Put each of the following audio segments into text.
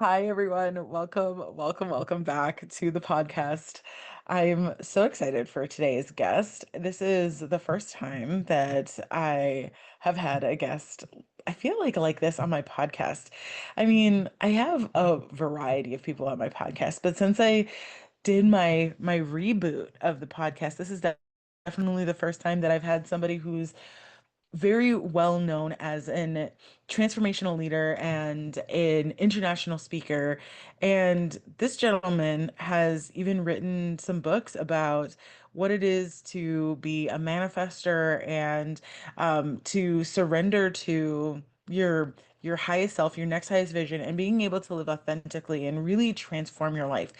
Hi, everyone. Welcome back to the podcast. I'm so excited for today's guest. This is the first time that I have had a guest. I feel like this on my podcast. I mean, I have a variety of people on my podcast, but since I did my reboot of the podcast, this is definitely the first time that I've had somebody who's very well known as an transformational leader and an international speaker. And this gentleman has even written some books about what it is to be a manifester and to surrender to your highest self, your next highest vision, and being able to live authentically and really transform your life.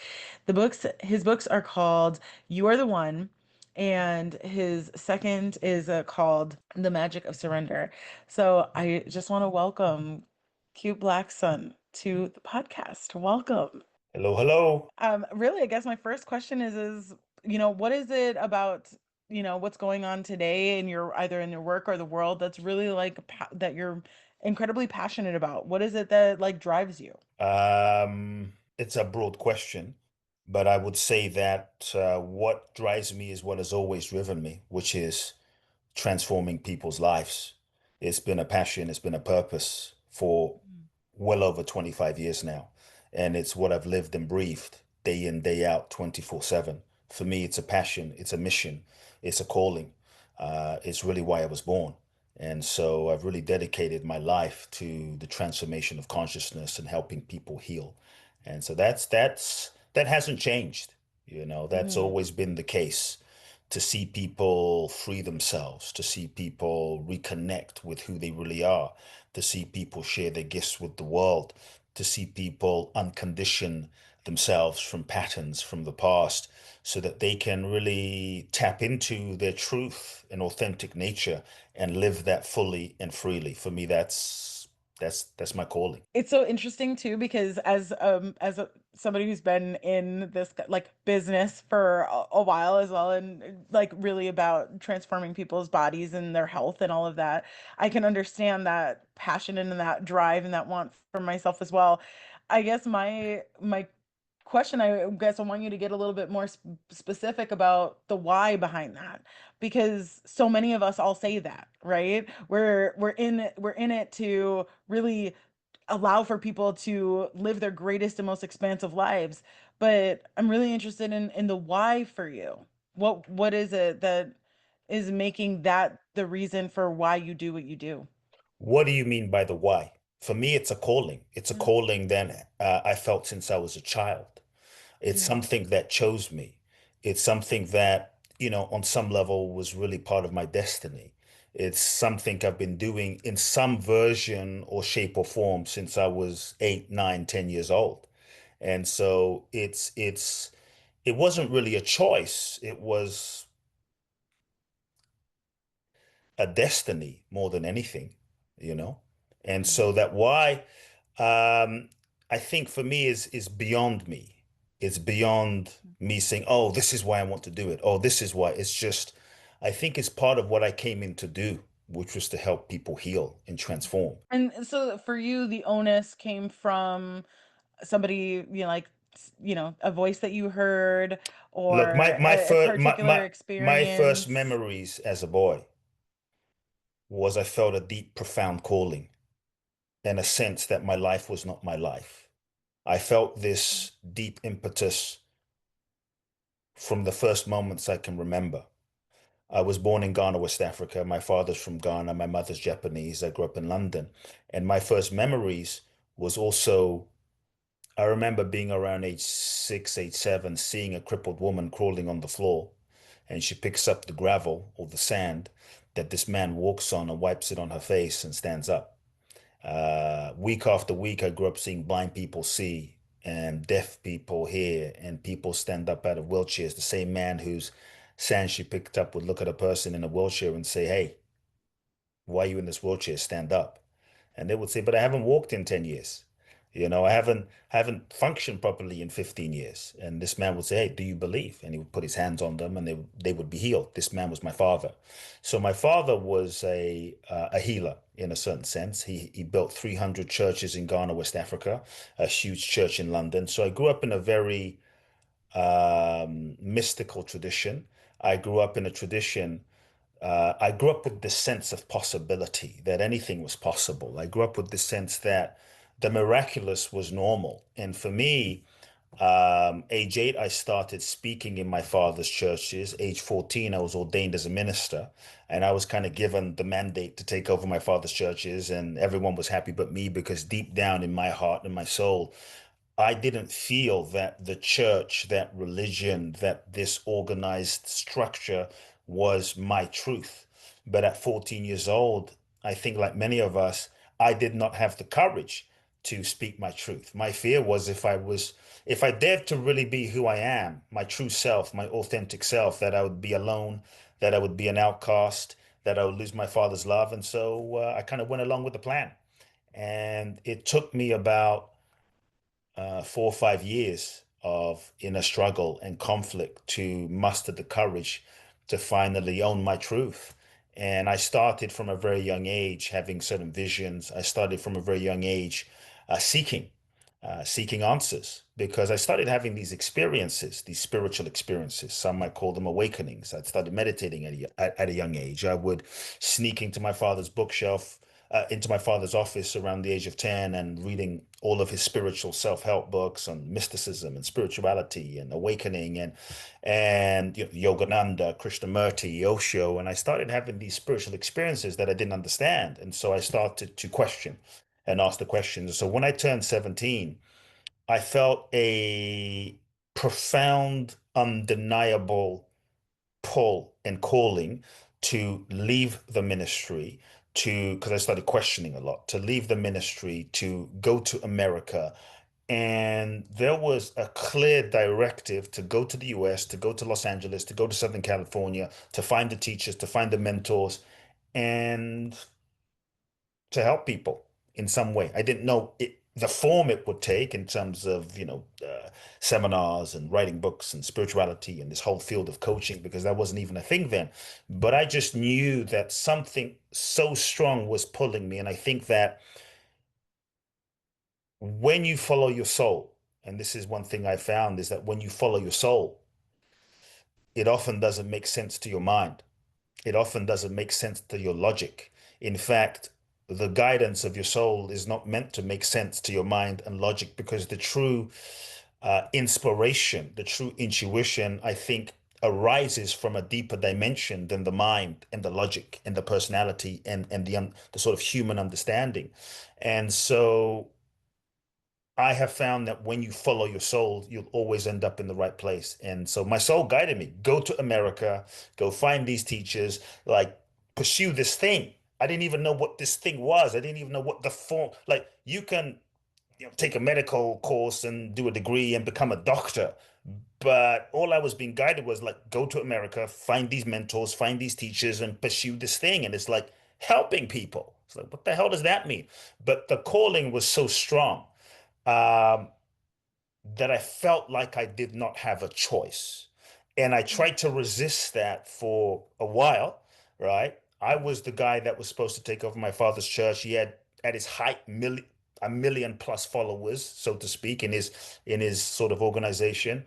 His books are called You Are the One, and his second is called The Magic of Surrender. So I just want to welcome Kute Blackson to the podcast. Welcome. Hello, hello. Really, I guess my first question is, what is it about, what's going on today in your either in your work or the world that's really that you're incredibly passionate about? What is it that like drives you? It's a broad question, but I would say that what drives me is what has always driven me, which is transforming people's lives. It's been a passion, it's been a purpose for well over 25 years now. And it's what I've lived and breathed day in, day out, 24/7. For me, it's a passion, it's a mission, it's a calling. It's really why I was born. And so I've really dedicated my life to the transformation of consciousness and helping people heal. And so that hasn't changed. That's Mhm. always been the case, to see people free themselves, to see people reconnect with who they really are, to see people share their gifts with the world, to see people uncondition themselves from patterns from the past so that they can really tap into their truth and authentic nature and live that fully and freely. For me, that's my calling. It's so interesting too because somebody who's been in this like business for a while as well, and like really about transforming people's bodies and their health and all of that, I can understand that passion and that drive and that want for myself as well. I guess my question, I guess I want you to get a little bit more specific about the why behind that, because so many of us all say that, right? We're in it to really allow for people to live their greatest and most expansive lives. But I'm really interested in the why for you. What is it that is making that the reason for why you do what you do? What do you mean by the why? For me, it's a calling. It's a Mm, calling that I felt since I was a child. It's mm, something that chose me. It's something that, on some level was really part of my destiny. It's something I've been doing in some version or shape or form since I was 8, 9, 10 years old. And so it wasn't really a choice. It was a destiny more than anything, you know? And mm, so that why, um, I think for me is beyond me. It's beyond mm. me saying, oh, this is why I want to do it. Oh, this is why. It's just, I think it's part of what I came in to do, which was to help people heal and transform. And so for you, the onus came from somebody, a voice that you heard Look, or a particular my first experience. memories as a boy was I felt a deep, profound calling and a sense that my life was not my life. I felt this deep impetus from the first moments I can remember. I was born in Ghana, West Africa. My father's from Ghana. My mother's Japanese. I grew up in London. And my first memories was also, I remember being around age 6, age 7, seeing a crippled woman crawling on the floor. And she picks up the gravel or the sand that this man walks on and wipes it on her face and stands up. Week after week, I grew up seeing blind people see and deaf people hear, and people stand up out of wheelchairs. The same man whose sand she picked up would look at a person in a wheelchair and say, hey, why are you in this wheelchair? Stand up. And they would say, but I haven't walked in 10 years. I haven't functioned properly in 15 years. And this man would say, "Hey, do you believe?" And he would put his hands on them, and they would be healed. This man was my father. So my father was a healer in a certain sense. He built 300 churches in Ghana, West Africa, a huge church in London. So I grew up in a very mystical tradition. I grew up in a tradition I grew up with this sense of possibility, that anything was possible. I grew up with this sense that the miraculous was normal. And for me, age 8, I started speaking in my father's churches. Age 14, I was ordained as a minister, and I was kind of given the mandate to take over my father's churches, and everyone was happy but me because deep down in my heart and my soul, I didn't feel that the church, that religion, that this organized structure was my truth. But at 14 years old, I think like many of us, I did not have the courage to speak my truth. My fear was if I dared to really be who I am, my true self, my authentic self, that I would be alone, that I would be an outcast, that I would lose my father's love. And so I kind of went along with the plan. And it took me about 4 or 5 years of inner struggle and conflict to muster the courage to finally own my truth. And I started from a very young age having certain visions. I started from a very young age seeking answers because I started having these experiences, these spiritual experiences. Some might call them awakenings. I started meditating at a young age. I would sneak into my father's bookshelf, into my father's office around the age of 10 and reading all of his spiritual self-help books on mysticism and spirituality and awakening and Yogananda, Krishnamurti, Osho. And I started having these spiritual experiences that I didn't understand. And so I started to question and ask the questions. So when I turned 17, I felt a profound, undeniable pull and calling to leave the ministry, because I started questioning a lot, to leave the ministry, to go to America. And there was a clear directive to go to the US, to go to Los Angeles, to go to Southern California, to find the teachers, to find the mentors, and to help people in some way. I didn't know the form it would take in terms of, seminars and writing books and spirituality and this whole field of coaching, because that wasn't even a thing then. But I just knew that something so strong was pulling me. And I think that when you follow your soul, and this is one thing I found, is that when you follow your soul, it often doesn't make sense to your mind. It often doesn't make sense to your logic. In fact, the guidance of your soul is not meant to make sense to your mind and logic, because the true inspiration, the true intuition, I think, arises from a deeper dimension than the mind and the logic and the personality and the sort of human understanding. And so I have found that when you follow your soul, you'll always end up in the right place. And so my soul guided me, go to America, go find these teachers, like pursue this thing. I didn't even know what this thing was. I didn't even know what the form, like you can, take a medical course and do a degree and become a doctor. But all I was being guided was like, go to America, find these mentors, find these teachers, and pursue this thing. And it's like helping people. It's like, what the hell does that mean? But the calling was so strong, um, that I felt like I did not have a choice. And I tried to resist that for a while, right? I was the guy that was supposed to take over my father's church. He had at his height a million plus followers, so to speak, in his sort of organization.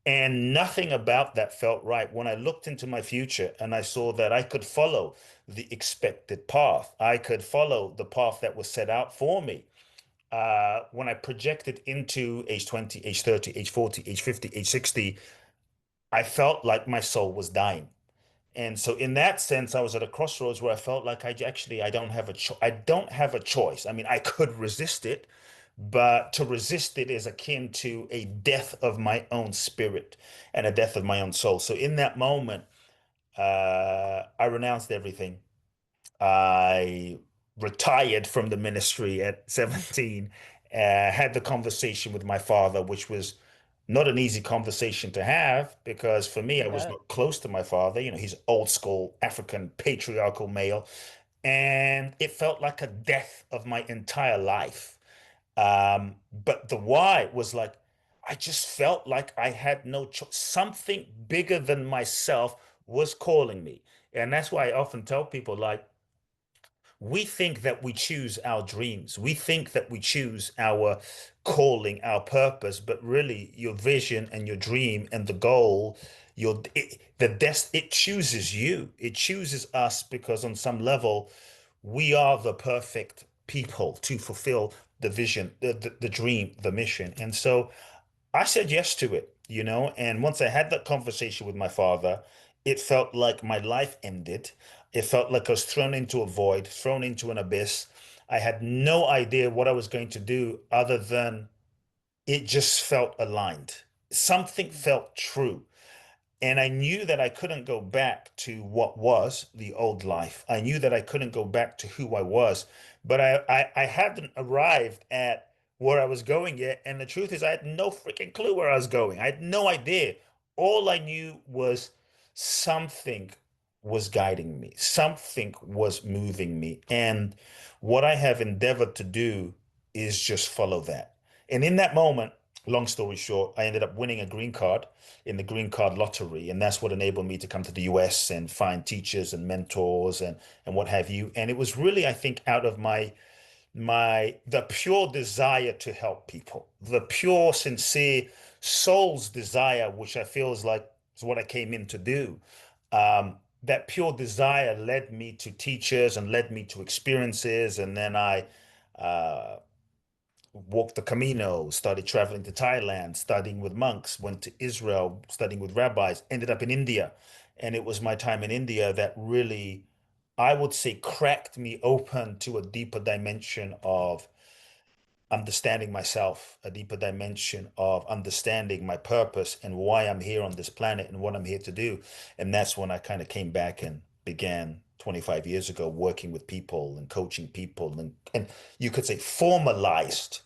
And nothing about that felt right. When I looked into my future and I saw that I could follow the expected path, I could follow the path that was set out for me, when I projected into age 20, age 30, age 40, age 50, age 60, I felt like my soul was dying. And so in that sense, I was at a crossroads where I felt like I don't have I don't have a choice. I mean, I could resist it, but to resist it is akin to a death of my own spirit and a death of my own soul. So in that moment, I renounced everything. I retired from the ministry at 17, had the conversation with my father, which was not an easy conversation to have because for me, I I was bet. not close to my father. He's old school African patriarchal male. And it felt like a death of my entire life. But the why was like, I just felt like I had no choice. Something bigger than myself was calling me. And that's why I often tell people, like, we think that we choose our dreams. We think that we choose our calling, our purpose, but really your vision and your dream and the goal, it chooses you. It chooses us because on some level, we are the perfect people to fulfill the vision, the dream, the mission. And so I said yes to it, you know, and once I had that conversation with my father, it felt like my life ended. It felt like I was thrown into a void, thrown into an abyss. I had no idea what I was going to do other than it just felt aligned. Something felt true. And I knew that I couldn't go back to what was the old life. I knew that I couldn't go back to who I was, but I hadn't arrived at where I was going yet. And the truth is, I had no freaking clue where I was going. I had no idea. All I knew was something was guiding me, something was moving me. And what I have endeavored to do is just follow that. And in that moment, long story short, I ended up winning a green card in the green card lottery. And that's what enabled me to come to the US and find teachers and mentors and what have you. And it was really, I think, out of the pure desire to help people, the pure, sincere soul's desire, which I feel is what I came in to do. That pure desire led me to teachers and led me to experiences. And then I uh, walked the Camino, started traveling to Thailand, studying with monks, went to Israel, studying with rabbis, ended up in India. And it was my time in India that really, I would say, cracked me open to a deeper dimension of understanding myself, a deeper dimension of understanding my purpose and why I'm here on this planet and what I'm here to do. And that's when I kind of came back and began 25 years ago working with people and coaching people and you could say formalized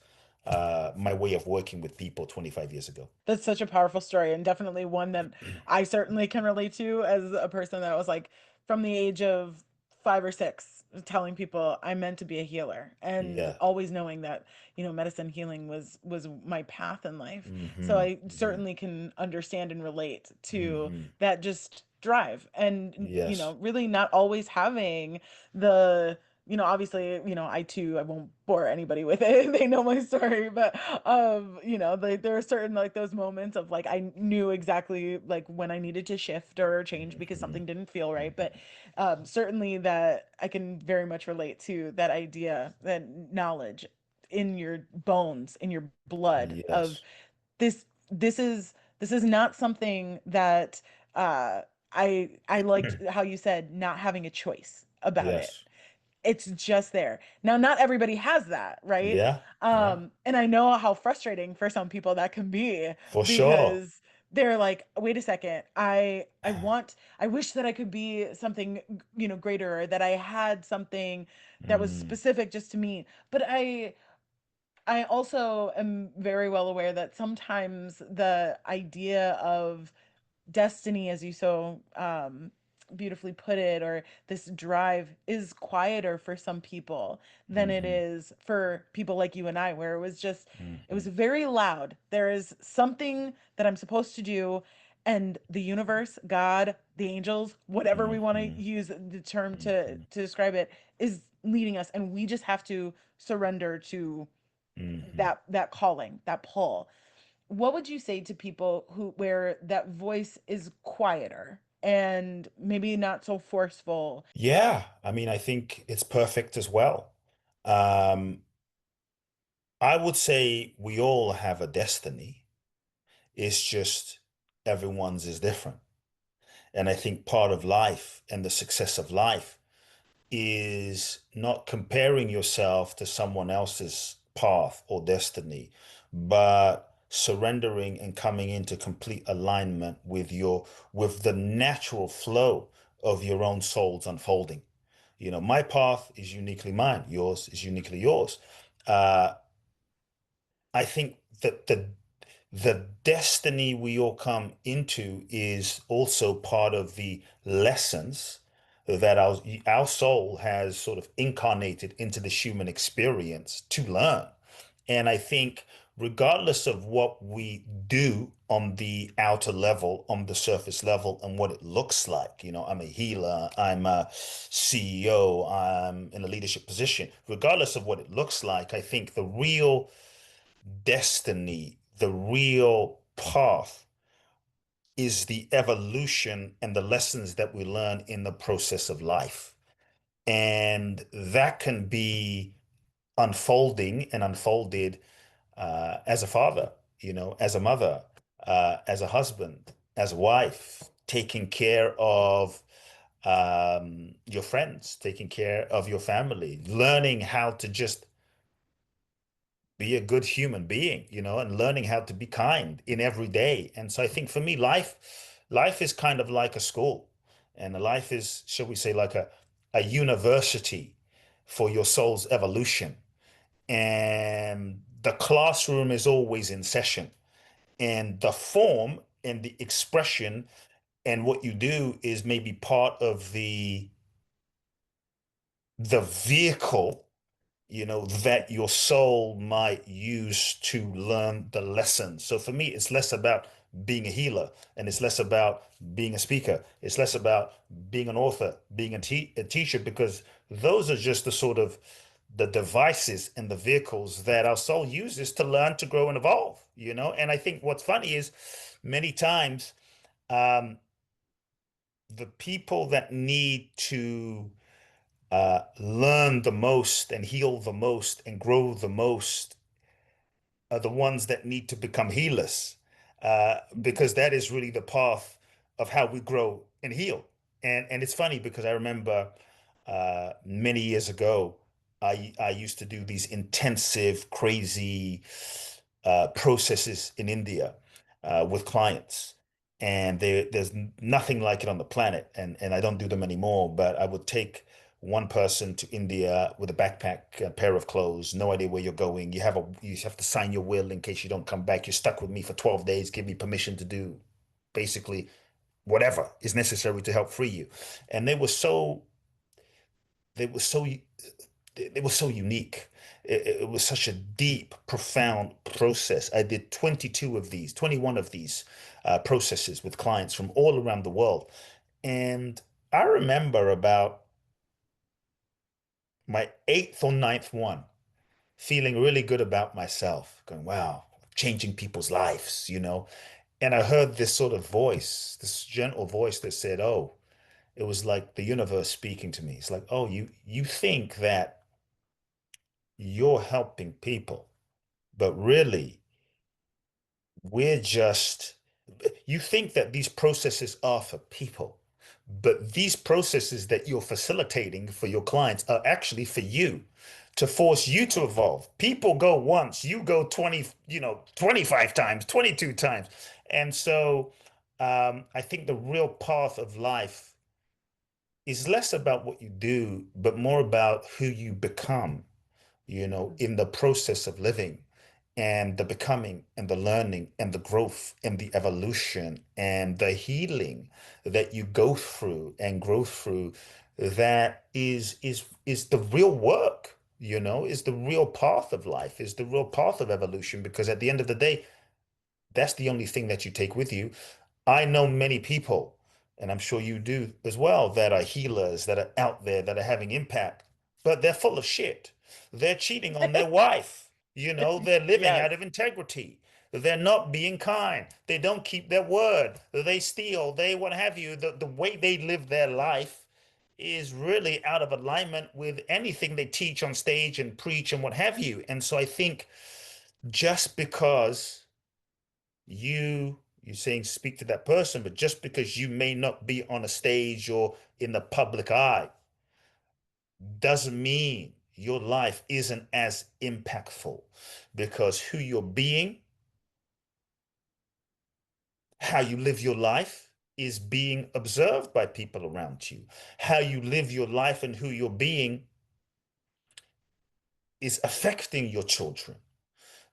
my way of working with people 25 years ago. That's such a powerful story, and definitely one that I certainly can relate to as a person that was like from the age of 5 or 6 telling people I'm meant to be a healer, and Yeah. always knowing that, medicine healing was my path in life. So Hmm. I Hmm. certainly can understand and relate to Hmm. that just drive, and Yes. really not always having the, obviously, I too, I won't bore anybody with it. They know my story, but there are certain, like, those moments of, like, I knew exactly, like, when I needed to shift or change because Hmm. something didn't feel right. But Hmm. certainly that I can very much relate to that idea, that knowledge in your bones, in your blood of Yes. this is not something that uh I liked how you said not having a choice about it. Yes. It's just there. Now, not everybody has that, right? Yeah. Yeah. And I know how frustrating for some people that can be, For sure. because they're like, wait a second, I wish that I could be something, greater, or that I had something that was Mm. specific just to me. But I also am very well aware that sometimes the idea of destiny, as you so beautifully put it, or this drive, is quieter for some people than it Hmm. is for people like you and I, where it was Hmm. very loud. There is something that I'm supposed to do, and the universe, God, the angels, whatever we want to Hmm. use the term Hmm. to describe it, is leading us, and we just have to surrender to Hmm. that calling, that pull. What would you say to people who where that voice is quieter and maybe not so forceful? Yeah, I mean, I think it's perfect as well. Um, I would say we all have a destiny. It's just everyone's is different. And I think part of life and the success of life is not comparing yourself to someone else's path or destiny, but surrendering and coming into complete alignment with the natural flow of your own soul's unfolding. You know, my path is uniquely mine, yours is uniquely yours. Uh, I think that the destiny we all come into is also part of the lessons that our soul has sort of incarnated into the human experience to learn. And I think regardless of what we do on the outer level, on the surface level, and what it looks like, I'm a healer, I'm a CEO, I'm in a leadership position, regardless of what it looks like, I think the real destiny, the real path is the evolution and the lessons that we learn in the process of life. And that can be unfolding and unfolded as a father, as a mother, as a husband, as a wife, taking care of your friends, taking care of your family, learning how to just be a good human being, and learning how to be kind in every day. And so I think for me, life is kind of like a school, and life is, shall we say, like a university for your soul's evolution. And the classroom is always in session, and the form and the expression and what you do is maybe part of the vehicle, that your soul might use to learn the lesson. So for me, it's less about being a healer, and it's less about being a speaker. It's less about being an author, being a teacher, because those are just the sort of the devices and the vehicles that our soul uses to learn, to grow, and evolve. And I think what's funny is many times um, the people that need to learn the most and heal the most and grow the most are the ones that need to become healers, because that is really the path of how we grow and heal. And it's funny because I remember many years ago, I used to do these intensive, crazy processes in India with clients. And there's nothing like it on the planet. And I don't do them anymore, but I would take one person to India with a backpack, a pair of clothes, no idea where you're going. You have to sign your will in case you don't come back. You're stuck with me for 12 days. Give me permission to do basically whatever is necessary to help free you. And they were so it was so unique. It was such a deep, profound process. I did 22 of these, 21 of these processes with clients from all around the world. And I remember about my eighth or ninth one, feeling really good about myself, going, wow, changing people's lives. And I heard this sort of voice, this gentle voice that said, oh, it was like the universe speaking to me. It's like, oh, you think that you're helping people, but really, we're just, you think that these processes are for people, but these processes that you're facilitating for your clients are actually for you, to force you to evolve. People go once, you go 20, 25 times, 22 times. And so I think the real path of life is less about what you do, but more about who you become, in the process of living, and the becoming and the learning and the growth and the evolution and the healing that you go through and grow through. That is the real work, is the real path of life, is the real path of evolution, because at the end of the day, that's the only thing that you take with you. I know many people, and I'm sure you do as well, that are healers, that are out there, that are having impact, but they're full of shit. They're cheating on their wife. They're living Yes. out of integrity. They're not being kind. They don't keep their word. They steal. They what have you. The way they live their life is really out of alignment with anything they teach on stage and preach and what have you. And so I think just because you're saying speak to that person, but just because you may not be on a stage or in the public eye doesn't mean your life isn't as impactful, because who you're being, how you live your life is being observed by people around you. How you live your life and who you're being is affecting your children.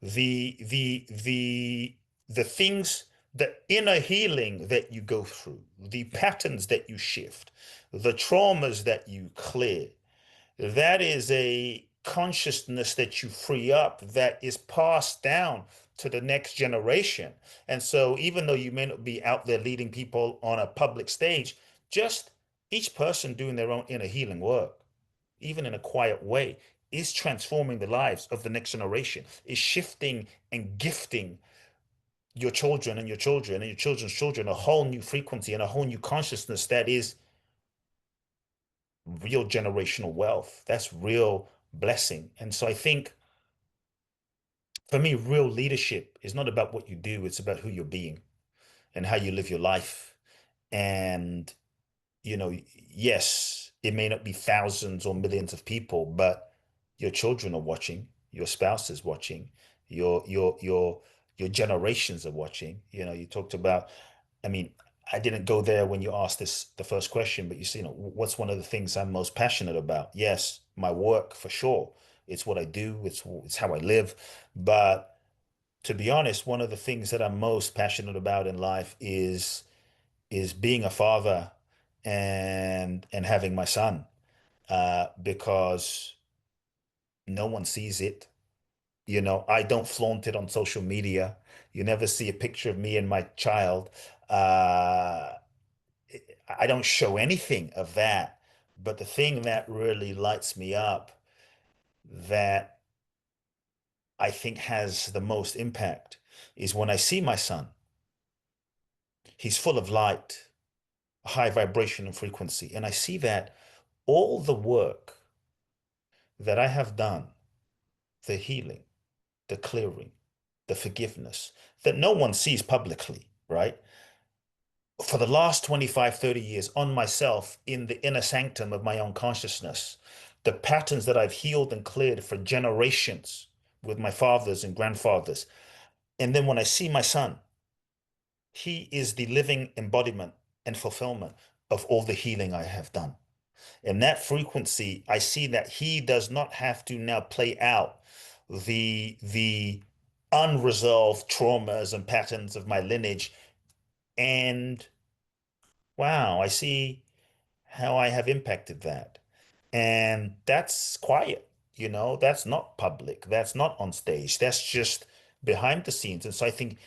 The things, the inner healing that you go through, the patterns that you shift, the traumas that you clear, that is a consciousness that you free up that is passed down to the next generation. And so even though you may not be out there leading people on a public stage, just each person doing their own inner healing work, even in a quiet way, is transforming the lives of the next generation, is shifting and gifting your children and your children and your children's children a whole new frequency and a whole new consciousness that is real generational wealth. That's real blessing. And so I think for me, real leadership is not about what you do, it's about who you're being and how you live your life. And, yes, it may not be thousands or millions of people, but your children are watching, your spouse is watching, your generations are watching. You talked about, I mean, I didn't go there when you asked this the first question, but you see, what's one of the things I'm most passionate about? Yes, my work for sure. It's what I do, it's how I live. But to be honest, one of the things that I'm most passionate about in life is being a father and having my son, because no one sees it. I don't flaunt it on social media. You never see a picture of me and my child. Uh, I don't show anything of that. But the thing that really lights me up, that I think has the most impact, is when I see my son. He's full of light, high vibration and frequency. And I see that all the work that I have done, the healing, the clearing, the forgiveness, that no one sees publicly, right? For the last 25, 30 years on myself in the inner sanctum of my own consciousness, the patterns that I've healed and cleared for generations with my fathers and grandfathers. And then when I see my son, he is the living embodiment and fulfillment of all the healing I have done. In that frequency, I see that he does not have to now play out the unresolved traumas and patterns of my lineage. And wow, I see how I have impacted that. And that's quiet, that's not public, that's not on stage, that's just behind the scenes. And so I think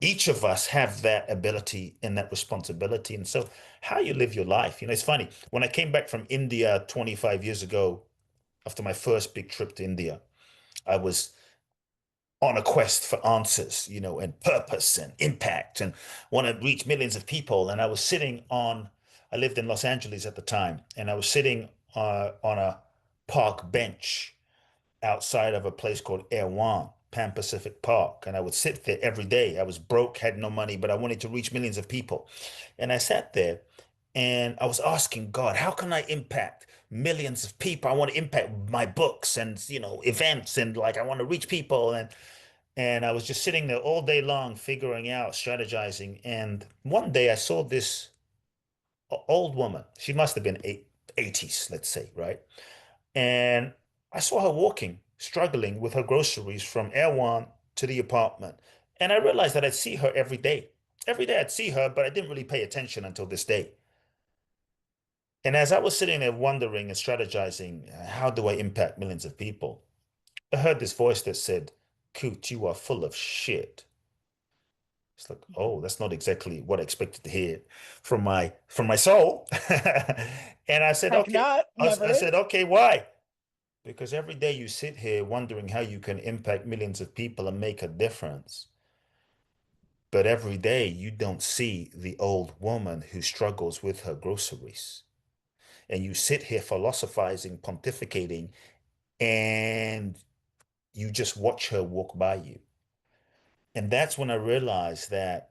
each of us have that ability and that responsibility. And so how you live your life, it's funny. When I came back from India 25 years ago, after my first big trip to India, I was on a quest for answers, and purpose and impact and want to reach millions of people. And I lived in Los Angeles at the time, and I was sitting on a park bench outside of a place called Erewhon, Pan Pacific Park. And I would sit there every day. I was broke, had no money, but I wanted to reach millions of people. And I sat there and I was asking God, how can I impact millions of people? I want to impact my books and, events, and like I want to reach people. And I was just sitting there all day long, figuring out, strategizing. And one day I saw this old woman. She must have been 80s, let's say, right? And I saw her walking, struggling with her groceries from Erewhon to the apartment. And I realized that I'd see her every day. Every day I'd see her, but I didn't really pay attention until this day. And as I was sitting there wondering and strategizing, how do I impact millions of people? I heard this voice that said, Coot, you are full of shit. It's like, oh, that's not exactly what I expected to hear from my soul. And I said, Heck okay. not. I Never said, is. okay, why? Because every day you sit here wondering how you can impact millions of people and make a difference. But every day you don't see the old woman who struggles with her groceries. And you sit here philosophizing, pontificating, and you just watch her walk by you. And that's when I realized that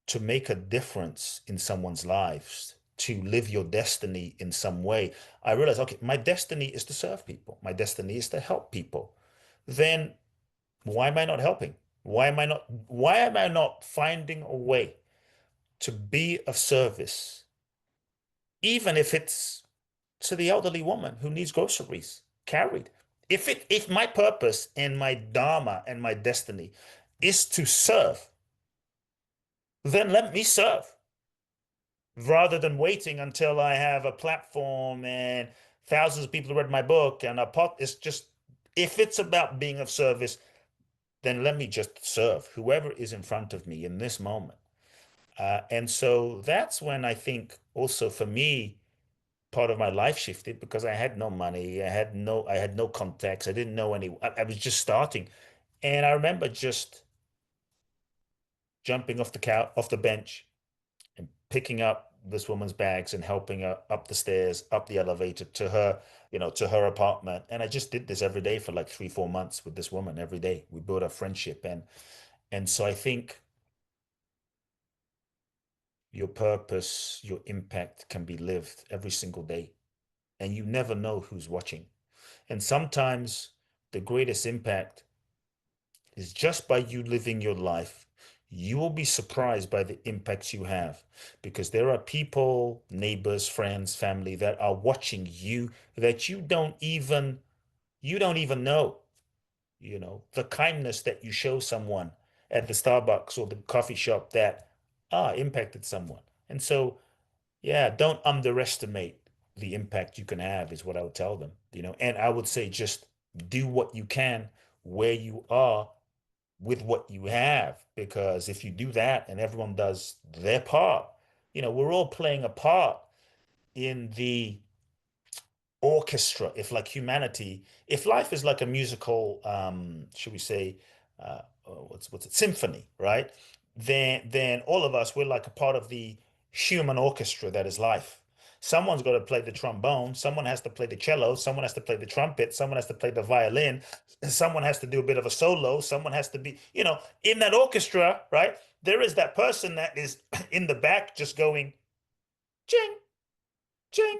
to make a difference in someone's lives, to live your destiny in some way, I realized, okay, my destiny is to serve people. My destiny is to help people. Then why am I not helping? Why am I not finding a way to be of service, even if it's to the elderly woman who needs groceries carried? If my purpose and my dharma and my destiny is to serve, then let me serve rather than waiting until I have a platform and thousands of people read my book, and a pot is just, if it's about being of service, then let me just serve whoever is in front of me in this moment. And so that's when I think also for me, part of my life shifted because I had no money. I had no contacts. I didn't know any, I was just starting. And I remember just jumping off the bench and picking up this woman's bags and helping her up the stairs, up the elevator to her, to her apartment. And I just did this every day for like 3, 4 months with this woman every day. We built a friendship. And so I think your purpose, your impact can be lived every single day. And you never know who's watching. And sometimes the greatest impact is just by you living your life. You will be surprised by the impacts you have because there are people, neighbors, friends, family that are watching you that you don't even know. The kindness that you show someone at the Starbucks or the coffee shop that impacted someone. And so, yeah, don't underestimate the impact you can have is what I would tell them. And I would say just do what you can where you are with what you have, because if you do that and everyone does their part, we're all playing a part in the orchestra. If like humanity, if life is like a musical, should we say, what's it, symphony, right? Then all of us, we're like a part of the human orchestra that is life. Someone's got to play the trombone, someone has to play the cello, someone has to play the trumpet, someone has to play the violin, someone has to do a bit of a solo, someone has to be, in that orchestra, right? There is that person that is in the back just going ching, ching.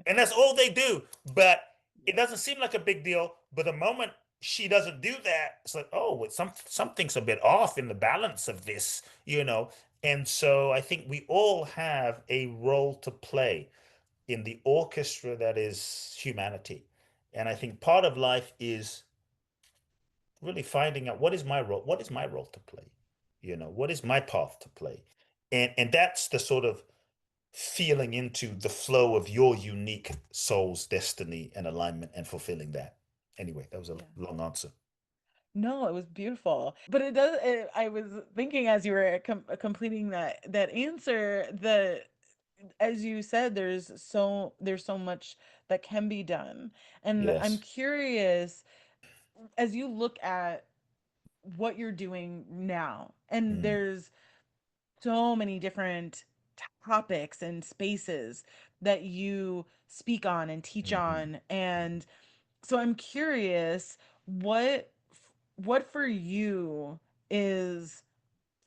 And that's all they do. But it Yeah. doesn't seem like a big deal. But the moment she doesn't do that, it's like, oh, something's a bit off in the balance of this. And so I think we all have a role to play in the orchestra that is humanity. And I think part of life is really finding out what is my role to play? What is my path to play? And that's the sort of feeling into the flow of your unique soul's destiny and alignment and fulfilling that. Anyway, that was a Yeah. long answer. No, it was beautiful. But I was thinking as you were completing that answer that as you said, there's so much that can be done. And I'm Yes. curious, as you look at what you're doing now, and Mm, there's so many different topics and spaces that you speak on and teach hmm on. And so I'm curious, what for you is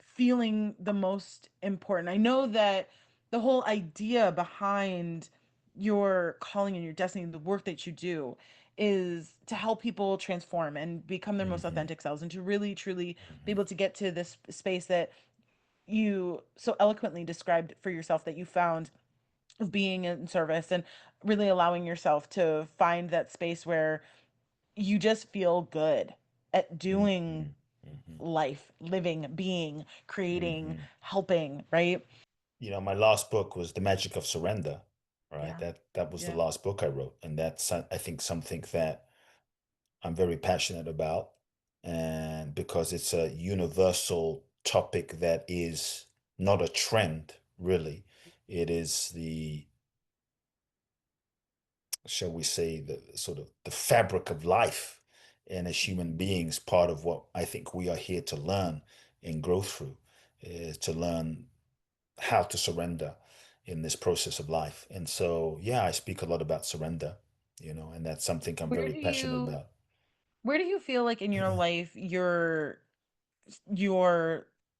feeling the most important? I know that the whole idea behind your calling and your destiny, the work that you do, is to help people transform and become their most hmm authentic selves and to really truly be hmm able to get to this space that you so eloquently described for yourself that you found of being in service and really allowing yourself to find that space where you just feel good at hmm doing hmm life, living, being, creating, hmm helping, right? My last book was The Magic of Surrender, right? Yeah. That was the Yeah. last book I wrote, and that's I think something that I'm very passionate about, and because it's a universal topic that is not a trend, really. It is the, shall we say, the sort of the fabric of life. And as human beings, part of what I think we are here to learn and grow through is to learn how to surrender in this process of life. And so, yeah, I speak a lot about surrender, and that's something I'm Where very do passionate you about. where do you feel like in your life you're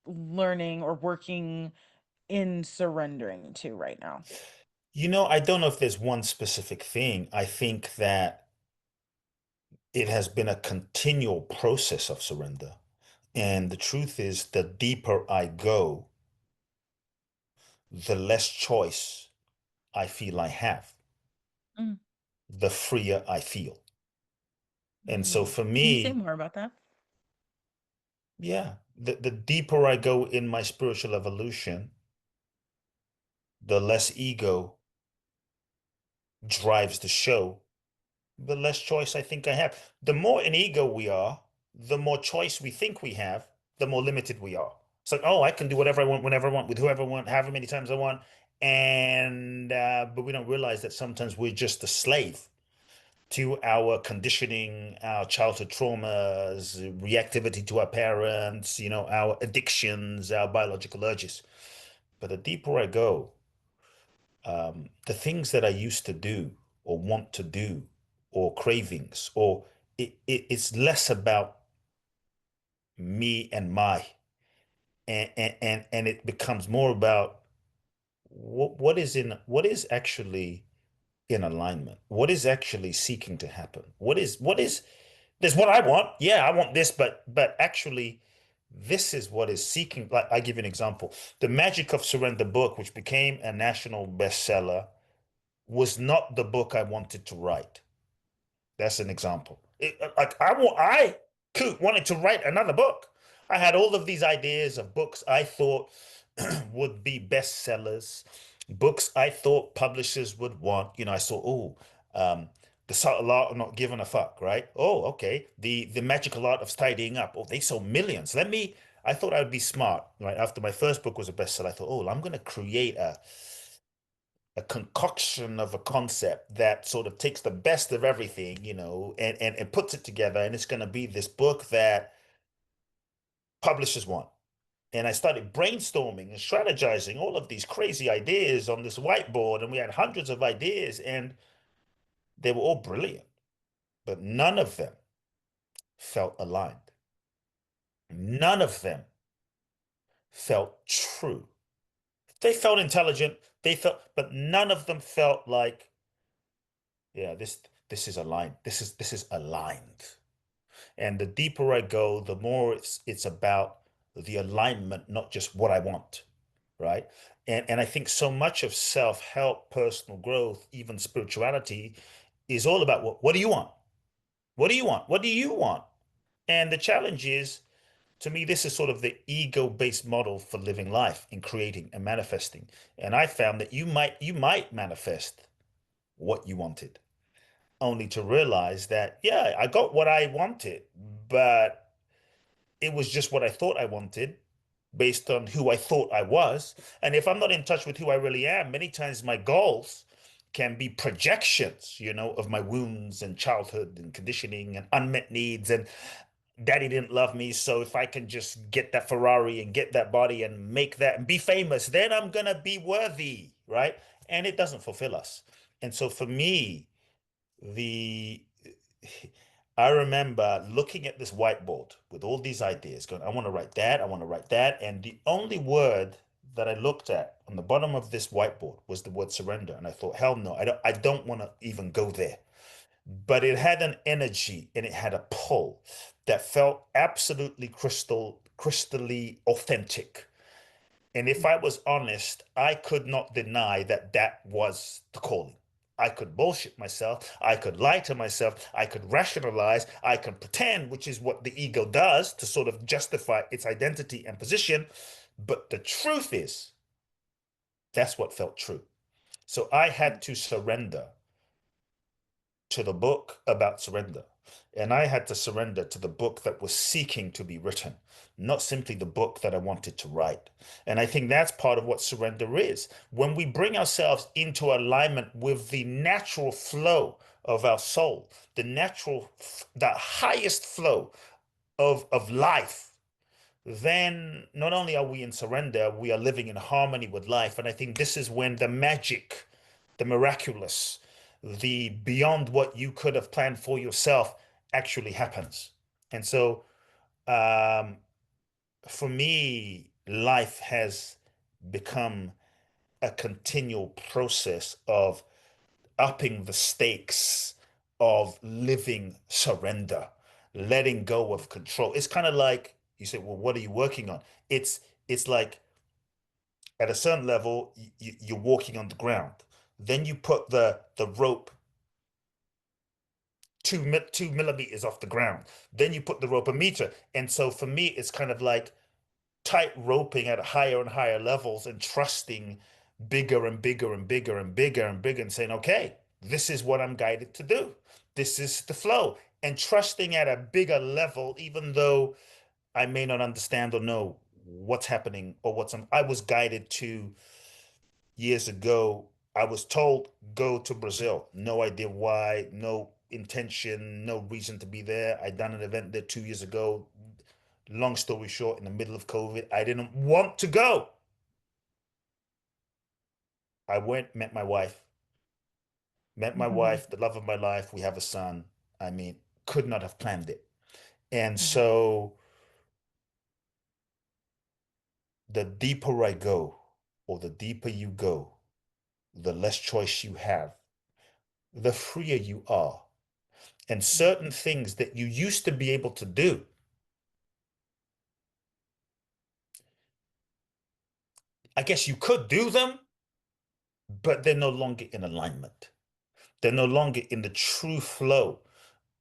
learning or working in surrendering to right now? I don't know if there's one specific thing. I think that it has been a continual process of surrender. And the truth is, the deeper I go, the less choice I feel I have, Mm, the freer I feel. And so for Can you say me, more about that? yeah, the deeper I go in my spiritual evolution, the less ego drives the show, the less choice I think I have. The more in ego we are, the more choice we think we have, the more limited we are. It's like, oh, I can do whatever I want, whenever I want, with whoever I want, however many times I want. And but we don't realize that sometimes we're just a slave to our conditioning, our childhood traumas, reactivity to our parents, our addictions, our biological urges. But the deeper I go, the things that I used to do or want to do or cravings, or it's less about me and my, and it becomes more about what is actually in alignment, what is actually seeking to happen, what is there's what I want. Yeah, I want this, but actually this is what is seeking. Like, I give you an example. The Magic of Surrender book, which became a national bestseller, was not the book I wanted to write. That's an example. Like, I Coot wanted to write another book. I had all of these ideas of books I thought would be bestsellers, books I thought publishers would want. I saw, the subtle art of not giving a fuck, right? Oh, okay. The magical art of tidying up. Oh, they sold millions. I thought I would be smart, right? After my first book was a bestseller, I thought, oh, I'm going to create a concoction of a concept that sort of takes the best of everything, and puts it together. And it's going to be this book that publishers want. And I started brainstorming and strategizing all of these crazy ideas on this whiteboard. And we had hundreds of ideas, and they were all brilliant, but none of them felt aligned. None of them felt true. They felt intelligent, but none of them felt like, yeah, this is aligned. This is aligned. And the deeper I go, the more it's about the alignment, not just what I want, right? And I think so much of self-help, personal growth, even spirituality is all about what do you want? What do you want? What do you want? And the challenge is, to me, this is sort of the ego-based model for living life and creating and manifesting. And I found that you might manifest what you wanted, only to realize that, yeah, I got what I wanted, but it was just what I thought I wanted based on who I thought I was. And if I'm not in touch with who I really am, many times my goals can be projections, of my wounds and childhood and conditioning and unmet needs. And daddy didn't love me. So if I can just get that Ferrari and get that body and make that and be famous, then I'm going to be worthy, right? And it doesn't fulfill us. And so for me, the I remember looking at this whiteboard with all these ideas, going, I want to write that, I want to write that. And the only word that I looked at on the bottom of this whiteboard was the word surrender. And I thought, hell no, I don't want to even go there. But it had an energy and it had a pull that felt absolutely crystally authentic. And if I was honest, I could not deny that that was the calling. I could bullshit myself. I could lie to myself. I could rationalize. I could pretend, which is what the ego does to sort of justify its identity and position. But the truth is, that's what felt true. So I had to surrender to the book about surrender. And I had to surrender to the book that was seeking to be written, not simply the book that I wanted to write. And I think that's part of what surrender is. When we bring ourselves into alignment with the natural flow of our soul, the highest flow of life, then not only are we in surrender, we are living in harmony with life. And I think this is when the magic, the miraculous, the beyond what you could have planned for yourself actually happens. And so, um, for me, life has become a continual process of upping the stakes of living surrender, letting go of control. It's kind of like you say, well, what are you working on? It's like at a certain level, you're walking on the ground. Then you put the rope 2 millimeters off the ground. Then you put the rope a meter. And so for me, it's kind of like tight roping at higher and higher levels and trusting bigger and bigger and bigger and bigger and bigger and saying, okay. this is what I'm guided to do. This is the flow. And trusting at a bigger level, even though I may not understand or know what's happening or I was guided to years ago. I was told go to Brazil. No idea why, no intention, no reason to be there. I done an event there 2 years ago. Long story short, in the middle of COVID, I didn't want to go. I went, met my Hmm. wife, the love of my life. We have a son. I mean, could not have planned it. And Hmm. so the deeper I go, or the deeper you go, the less choice you have, the freer you are. And certain things that you used to be able to do, I guess you could do them, but they're no longer in alignment. They're no longer in the true flow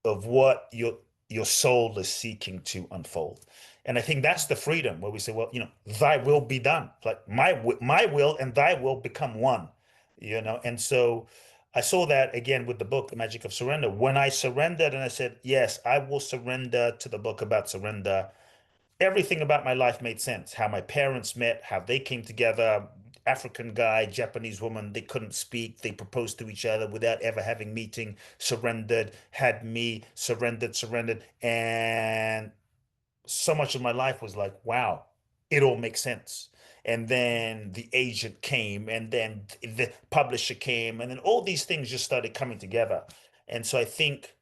of what your soul is seeking to unfold. And I think that's the freedom where we say, well, thy will be done. Like my will and thy will become one, And so I saw that again with the book, The Magic of Surrender. When I surrendered and I said, yes, I will surrender to the book about surrender, everything about my life made sense. How my parents met, how they came together. African guy, Japanese woman, they couldn't speak. They proposed to each other without ever having meeting, surrendered, had me, surrendered. And so much of my life was like, wow, it all makes sense. And then the agent came, and then the publisher came, and then all these things just started coming together. And so I think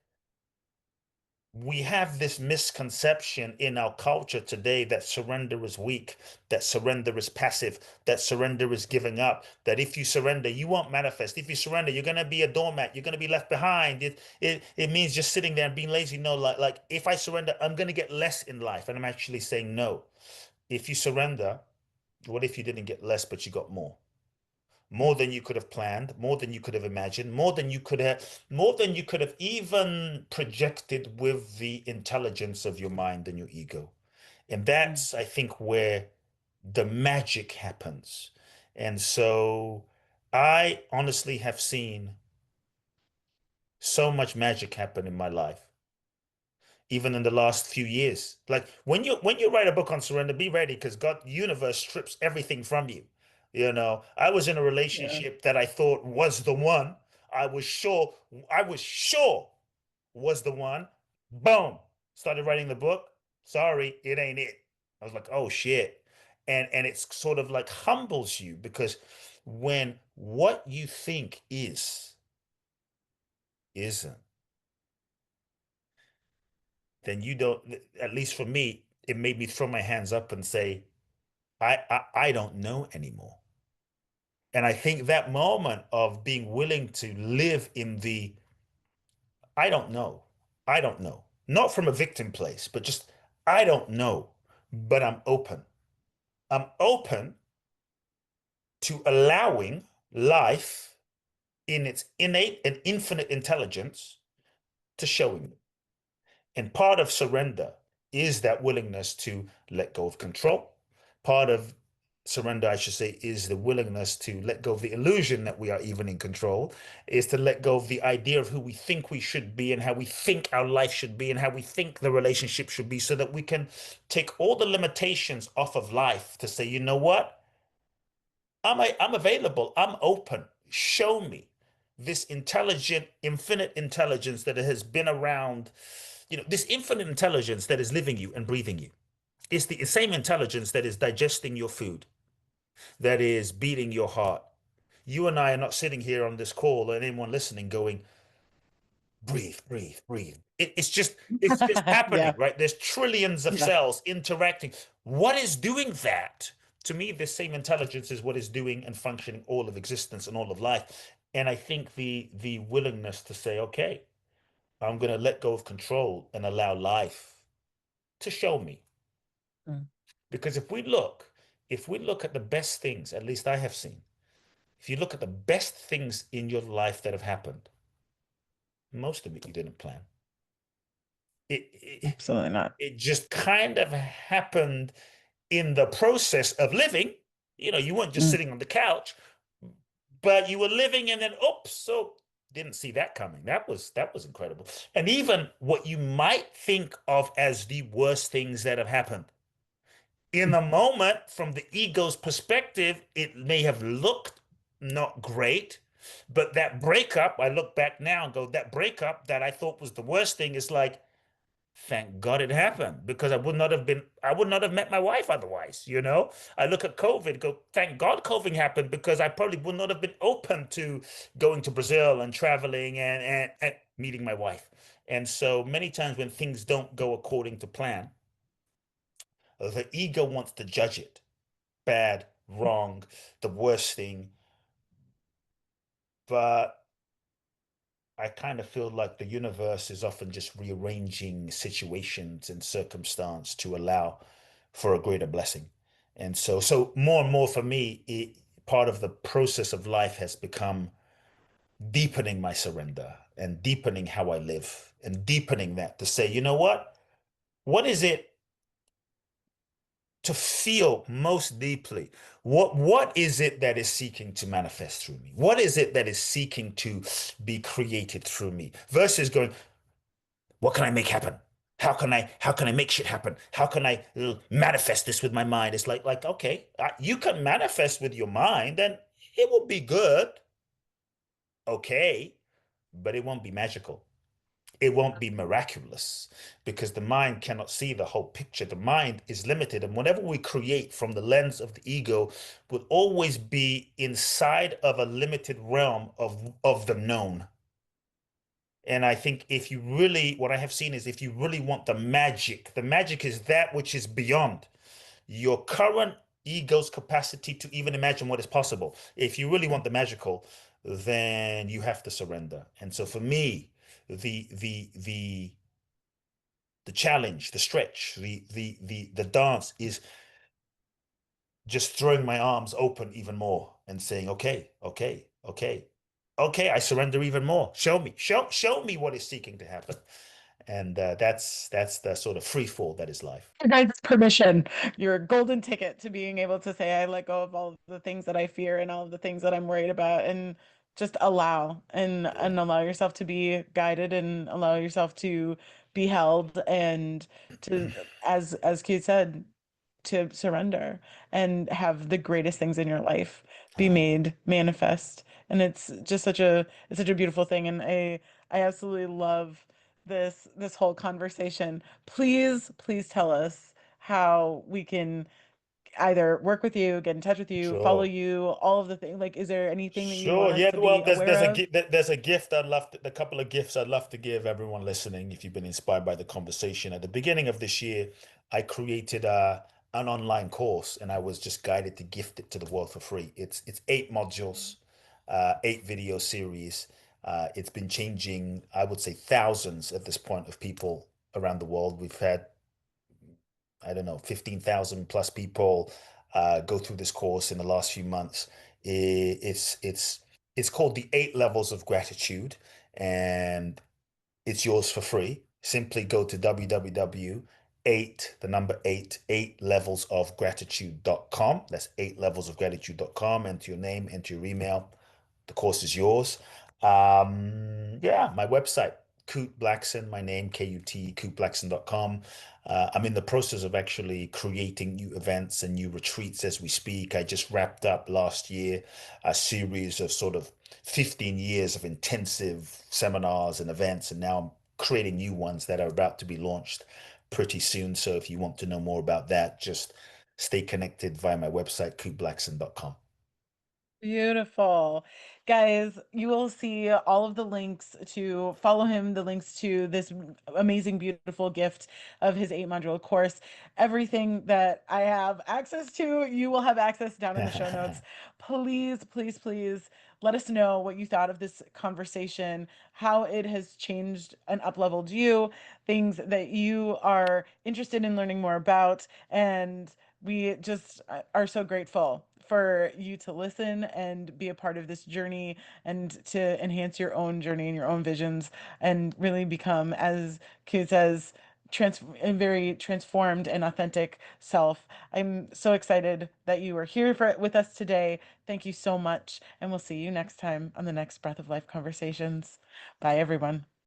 we have this misconception in our culture today that surrender is weak, that surrender is passive, that surrender is giving up, that if you surrender, you won't manifest. If you surrender, you're going to be a doormat, you're going to be left behind. It means just sitting there and being lazy. No, like if I surrender, I'm going to get less in life. And I'm actually saying no. If you surrender, what if you didn't get less, but you got more? More than you could have planned, more than you could have imagined, more than you could have even projected with the intelligence of your mind and your ego. And that's, I think, where the magic happens. And so I honestly have seen so much magic happen in my life, even in the last few years. Like when you write a book on surrender, be ready because God, universe strips everything from you. I was in a Yeah. relationship that I thought was the one. I was sure was the one. Boom. Started writing the book. Sorry, it ain't it. I was like, oh shit. And it's sort of like humbles you because when what you think isn't, then you don't, at least for me, it made me throw my hands up and say, I don't know anymore. And I think that moment of being willing to live in the I don't know, I don't know, not from a victim place, but just I don't know, but I'm open. I'm open to allowing life in its innate and infinite intelligence to show me. And part of surrender is that willingness to let go of control. Part of surrender, I should say, is the willingness to let go of the illusion that we are even in control, is to let go of the idea of who we think we should be and how we think our life should be and how we think the relationship should be so that we can take all the limitations off of life to say, you know what? I'm available. I'm open. Show me this intelligent, infinite intelligence that has been around, this infinite intelligence that is living you and breathing you. It's the same intelligence that is digesting your food, that is beating your heart. You and I are not sitting here on this call and anyone listening going, breathe, breathe, breathe. It's just happening, Yeah. right? There's trillions of Yeah. cells interacting. What is doing that? To me, this same intelligence is what is doing and functioning all of existence and all of life. And I think the willingness to say, okay, I'm going to let go of control and allow life to show me. Mm. Because if we look at the best things, at least I have seen, if you look at the best things in your life that have happened, most of it you didn't plan. It, it, Absolutely not. it just kind of happened in the process of living. You weren't just Mm. sitting on the couch, but you were living and then, oops, so Didn't see that coming. That was incredible. And even what you might think of as the worst things that have happened, in the moment, from the ego's perspective, it may have looked not great, but that breakup, I look back now and go, that breakup that I thought was the worst thing is like, thank God it happened, because I would not have met my wife otherwise, you know? I look at COVID, go, thank God COVID happened, because I probably would not have been open to going to Brazil and traveling and meeting my wife. And so many times when things don't go according to plan, the ego wants to judge it bad, wrong, the worst thing. But I kind of feel like the universe is often just rearranging situations and circumstance to allow for a greater blessing. And so more and more for me, part of the process of life has become deepening my surrender and deepening how I live and deepening that to say, you know what? What is it to feel most deeply? What is it that is seeking to manifest through me? What is it that is seeking to be created through me? Versus going, what can I make happen? How can I make shit happen? How can I manifest this with my mind? It's like okay, you can manifest with your mind, and it will be good, okay, but it won't be magical. It won't be miraculous, because the mind cannot see the whole picture. The mind is limited, and whatever we create from the lens of the ego will always be inside of a limited realm of the known. And I think if you really, what I have seen is, if you really want the magic is that which is beyond your current ego's capacity to even imagine what is possible. If you really want the magical, then you have to surrender. And so for me, the challenge, the stretch, the dance is just throwing my arms open even more and saying, okay, okay, okay, okay, I surrender even more. Show me what is seeking to happen. And that's the sort of free fall that is life. Your guys' permission, your golden ticket to being able to say, I let go of all of the things that I fear and all of the things that I'm worried about, and just allow Yeah. and allow yourself to be guided and allow yourself to be held and to, as Keith said, to surrender and have the greatest things in your life be Uh, made manifest. And it's such a beautiful thing. And I absolutely love this whole conversation. Please tell us how we can either work with you, get in touch with you, follow sure. you, all of the things. Like, is there anything that you want Sure. us Yeah. to be Well, there's aware there's a of? gi- there- there's a gift I'd love to, a couple of gifts I'd love to give everyone listening. If you've been inspired by the conversation, at the beginning of this year, I created an online course, and I was just guided to gift it to the world for free. It's 8 modules, 8 video series. It's been changing, I would say, thousands at this point of people around the world. We've had, I don't know, 15,000 plus people go through this course in the last few months. It's called the 8 levels of gratitude, and it's yours for free. Simply go to www.8, the number 8, 8levelsofgratitude.com. That's 8levelsofgratitude.com. Enter your name, enter your email. The course is yours. Yeah, my website, Kute Blackson, my name, Kut, kuteblackson.com. I'm in the process of actually creating new events and new retreats as we speak. I just wrapped up last year a series of sort of 15 years of intensive seminars and events, and now I'm creating new ones that are about to be launched pretty soon. So if you want to know more about that, just stay connected via my website, kuteblackson.com. Beautiful. Guys, you will see all of the links to follow him, the links to this amazing, beautiful gift of his 8 module course. Everything that I have access to, you will have access down in the show notes. Please let us know what you thought of this conversation, how it has changed and upleveled you, things that you are interested in learning more about, and we just are so grateful for you to listen and be a part of this journey and to enhance your own journey and your own visions and really become, as Q says, a very transformed and authentic self. I'm so excited that you were here with us today. Thank you so much, and we'll see you next time on the next Breath of Life Conversations. Bye, everyone.